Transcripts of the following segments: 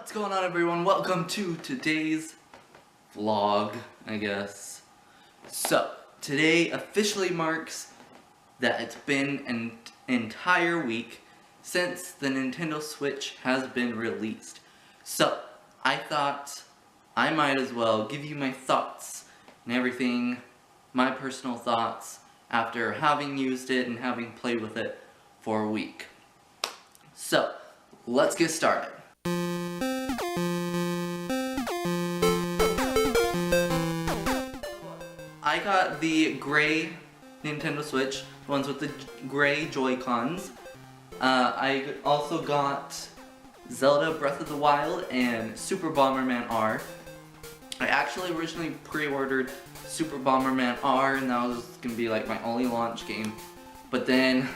What's going on, everyone? Welcome to today's vlog, I guess. So, today officially marks that it's been an entire week since the Nintendo Switch has been released. So, I thought I might as well give you my thoughts and everything, my personal thoughts, after having used it and having played with it for a week. So, let's get started. I got the gray Nintendo Switch, the ones with the gray Joy-Cons. I also got Zelda Breath of the Wild and Super Bomberman R. I actually originally pre-ordered Super Bomberman R, and that was going to be like my only launch game. But then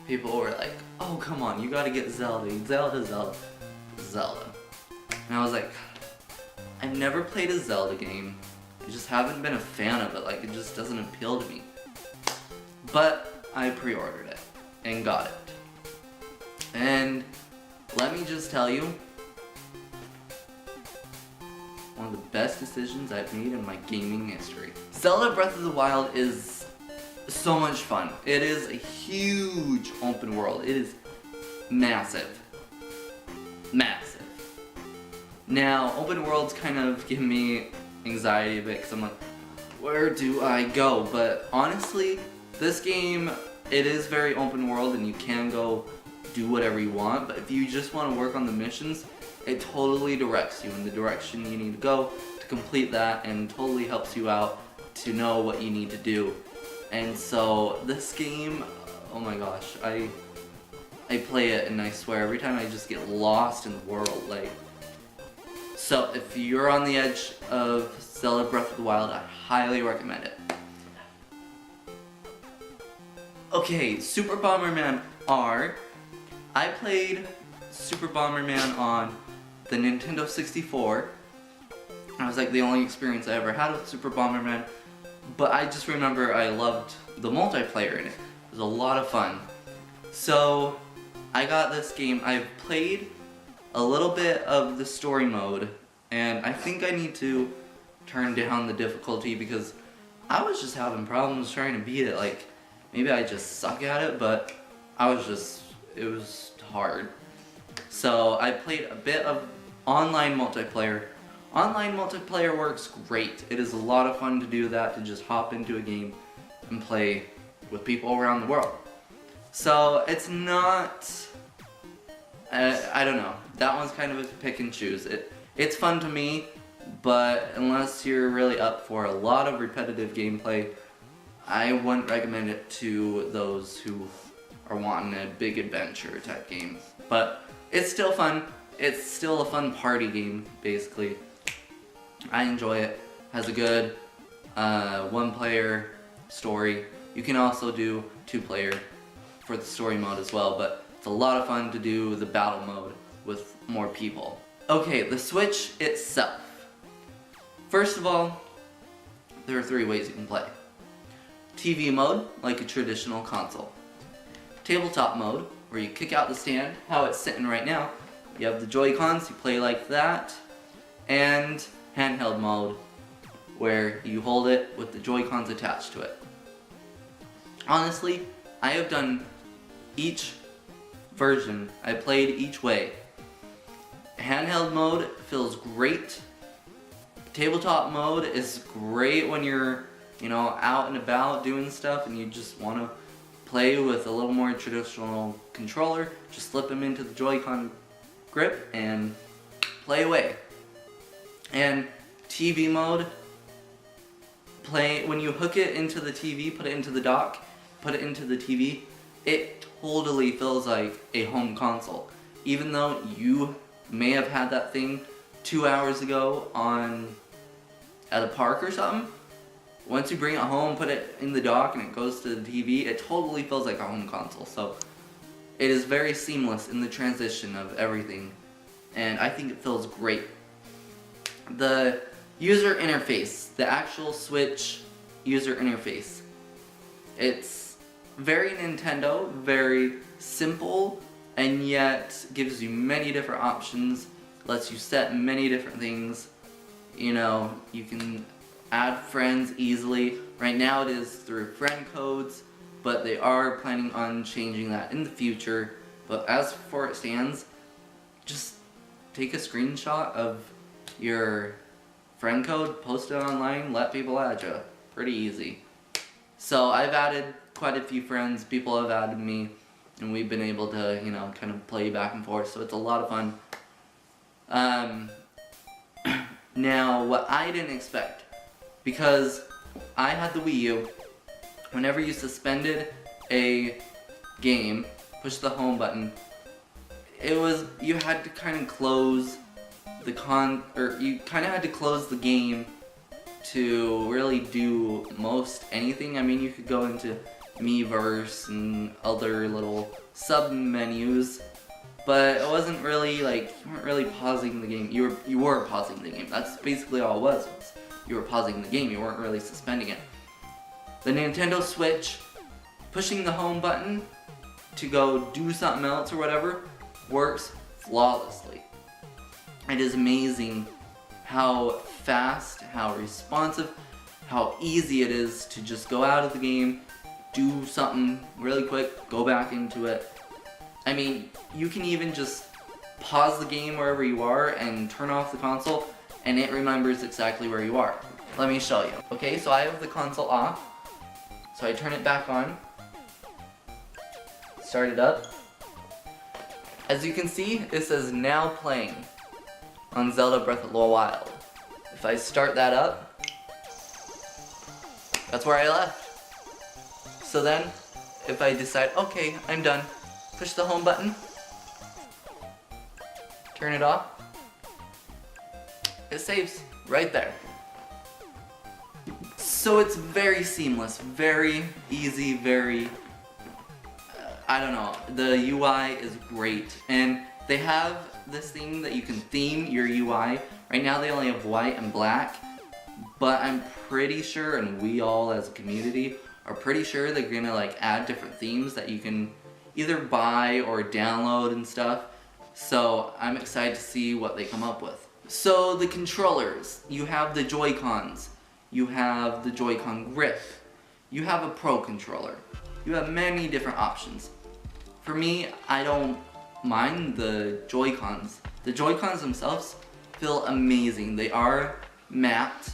people were like, oh come on, you gotta get Zelda. And I was like, I've never played a Zelda game. I just haven't been a fan of it, like it just doesn't appeal to me. But I pre-ordered it and got it. And let me just tell you, one of the best decisions I've made in my gaming history. Zelda Breath of the Wild is so much fun. It is a huge open world. It is massive. Massive. Now, open worlds kind of give me anxiety a bit because I'm like, where do I go? But honestly, this game, it is very open world and you can go do whatever you want, but if you just want to work on the missions, it totally directs you in the direction you need to go to complete that, and totally helps you out to know what you need to do. And so this game, oh my gosh, I play it and I swear every time I just get lost in the world. Like, so if you're on the edge of Zelda Breath of the Wild, I highly recommend it. Okay, Super Bomberman R. I played Super Bomberman on the Nintendo 64. That was like the only experience I ever had with Super Bomberman. But I just remember I loved the multiplayer in it. It was a lot of fun. So I got this game. I've played a little bit of the story mode, and I think I need to turn down the difficulty because I was just having problems trying to beat it. Like, maybe I just suck at it, but it was hard. So I played a bit of online multiplayer. Online multiplayer works great. It is a lot of fun to do that, to just hop into a game and play with people around the world. So it's not, I don't know, that one's kind of a pick and choose. It's fun to me, but unless you're really up for a lot of repetitive gameplay, I wouldn't recommend it to those who are wanting a big adventure type game. But it's still fun. It's still a fun party game, basically. I enjoy it. Has a good one-player story. You can also do two-player for the story mode as well, but it's a lot of fun to do the battle mode with more people. Okay, the Switch itself. First of all, there are 3 ways you can play. TV mode, like a traditional console. Tabletop mode, where you kick out the stand, how it's sitting right now. You have the Joy-Cons, you play like that. And handheld mode, where you hold it with the Joy-Cons attached to it. Honestly, I have done each version. I played each way. Handheld mode feels great. Tabletop mode is great when you're, out and about doing stuff and you just want to play with a little more traditional controller. Just slip them into the Joy-Con grip and play away. And TV mode, when you hook it into the TV, put it into the dock, put it into the TV, it totally feels like a home console. Even though you may have had that thing 2 hours ago at a park or something, once you bring it home, put it in the dock and it goes to the TV, it totally feels like a home console. So it is very seamless in the transition of everything, and I think it feels great. The user interface, the actual Switch user interface, it's very Nintendo, very simple, and yet gives you many different options lets you set many different things. You know, you can add friends easily. Right now it is through friend codes, but they are planning on changing that in the future. But as for it stands, just take a screenshot of your friend code, post it online, let people add you. Pretty easy. So I've added quite a few friends, people have added me, and we've been able to, you know, kind of play back and forth, so it's a lot of fun. Now, what I didn't expect, because I had the Wii U, whenever you suspended a game, push the home button, you had to kind of close you kind of had to close the game to really do most anything. I mean, you could go into Miiverse and other little sub-menus, but it wasn't really like, you weren't really pausing the game. You were pausing the game. That's basically all it was you were pausing the game. You weren't really suspending it. The Nintendo Switch, pushing the home button to go do something else or whatever, works flawlessly. It is amazing how fast, how responsive, how easy it is to just go out of the game, do something really quick, go back into it. I mean, you can even just pause the game wherever you are and turn off the console, and it remembers exactly where you are. Let me show you. Okay, so I have the console off, so I turn it back on, start it up. As you can see, it says now playing on Zelda Breath of the Wild. If I start that up, that's where I left. So then, if I decide, okay, I'm done, push the home button, turn it off, it saves right there. So it's very seamless, very easy, very, I don't know, the UI is great. And they have this thing that you can theme your UI. Right now they only have white and black, but I'm pretty sure, and we all as a community are pretty sure they're gonna like add different themes that you can either buy or download and stuff. So I'm excited to see what they come up with. So the controllers, you have the Joy-Cons, you have the Joy-Con grip, you have a Pro controller, you have many different options. For me, I don't mind the Joy-Cons. The Joy-Cons themselves feel amazing. They are matte,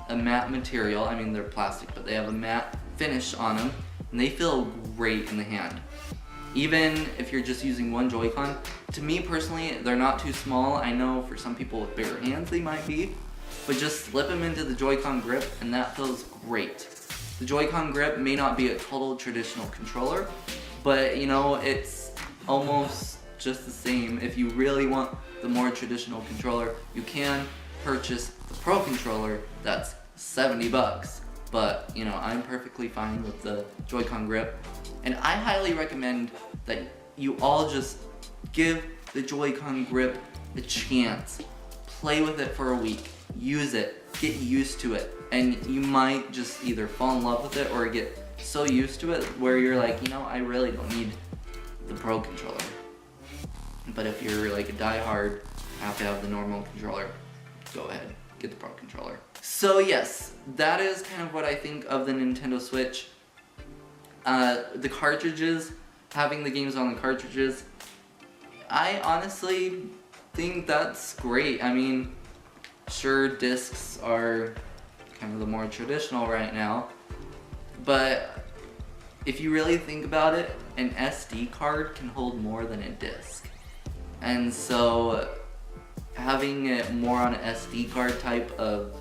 a matte material. I mean, they're plastic, but they have a matte finish on them, and they feel great in the hand. Even if you're just using one Joy-Con, to me personally, they're not too small. I know for some people with bigger hands they might be, but just slip them into the Joy-Con grip and that feels great. The Joy-Con grip may not be a total traditional controller, but you know, it's almost just the same. If you really want the more traditional controller, you can purchase the Pro controller. That's $70, but you know, I'm perfectly fine with the Joy-Con grip. And I highly recommend that you all just give the Joy-Con grip a chance. Play with it for a week, use it, get used to it, and you might just either fall in love with it or get so used to it where you're like, you know, I really don't need the Pro controller. But if you're like a die-hard, have to have the normal controller, go ahead, get the Pro controller. So yes, that is kind of what I think of the Nintendo Switch. The cartridges, having the games on the cartridges, I honestly think that's great. I mean, sure, discs are kind of the more traditional right now, but if you really think about it, an SD card can hold more than a disc. And so having it more on an SD card type of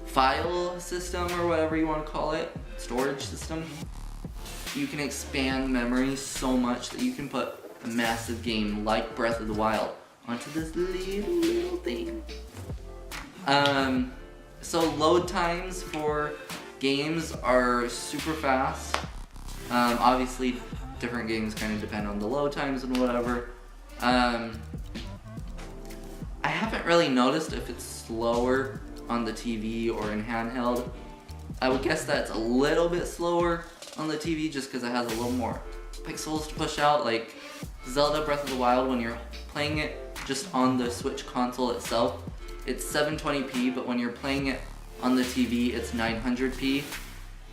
file system or whatever you want to call it, storage system, you can expand memory so much that you can put a massive game like Breath of the Wild onto this little thing. So load times for games are super fast. Obviously different games kind of depend on the load times and whatever. I haven't really noticed if it's slower on the TV or in handheld. I would guess that it's a little bit slower on the TV just because it has a little more pixels to push out. Like Zelda Breath of the Wild, when you're playing it just on the Switch console itself. It's 720p, but when you're playing it on the TV, it's 900p.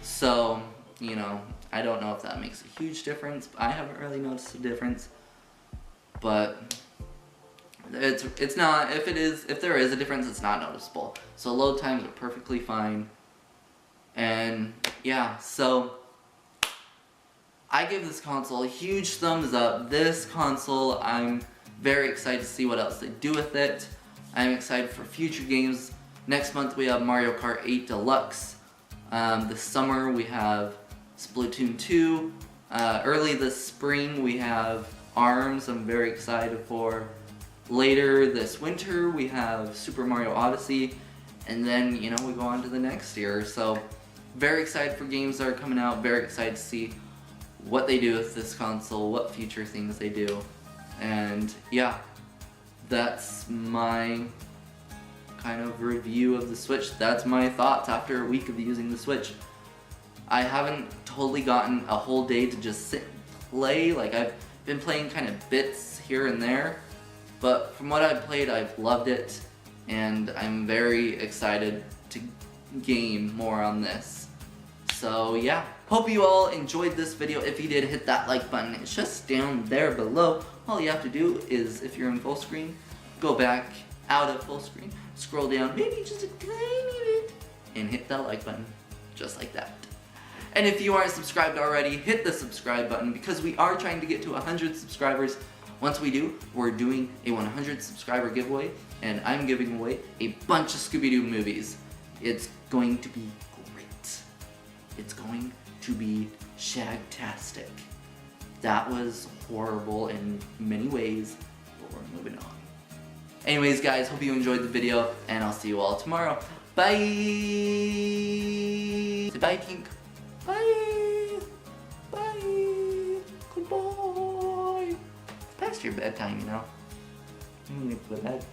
So, you know, I don't know if that makes a huge difference. I haven't really noticed a difference, but it's not, if there is a difference, it's not noticeable. So load times are perfectly fine. And yeah, so I give this console a huge thumbs up. This console, I'm very excited to see what else they do with it. I'm excited for future games. Next month we have Mario Kart 8 Deluxe. This summer we have Splatoon 2. Early this spring we have ARMS, I'm very excited for. Later this winter we have Super Mario Odyssey. And then, you know, we go on to the next year. So, very excited for games that are coming out. Very excited to see what they do with this console, what future things they do. And yeah, that's my kind of review of the Switch. That's my thoughts after a week of using the Switch. I haven't totally gotten a whole day to just sit and play. Like, I've been playing kind of bits here and there, but from what I've played, I've loved it, and I'm very excited to game more on this. So yeah, hope you all enjoyed this video. If you did, hit that like button. It's just down there below. All you have to do is, if you're in full screen, go back out of full screen, scroll down maybe just a tiny bit, and hit that like button, just like that. And if you aren't subscribed already, hit the subscribe button, because we are trying to get to 100 subscribers. Once we do, we're doing a 100 subscriber giveaway, and I'm giving away a bunch of Scooby-Doo movies. It's going to be great. It's going to be shagtastic. That was horrible in many ways, but we're moving on. Anyways, guys, hope you enjoyed the video, and I'll see you all tomorrow. Bye! Say bye, Tink. Bye! Bye! Goodbye! It's past your bedtime, you know. You need to go to bed.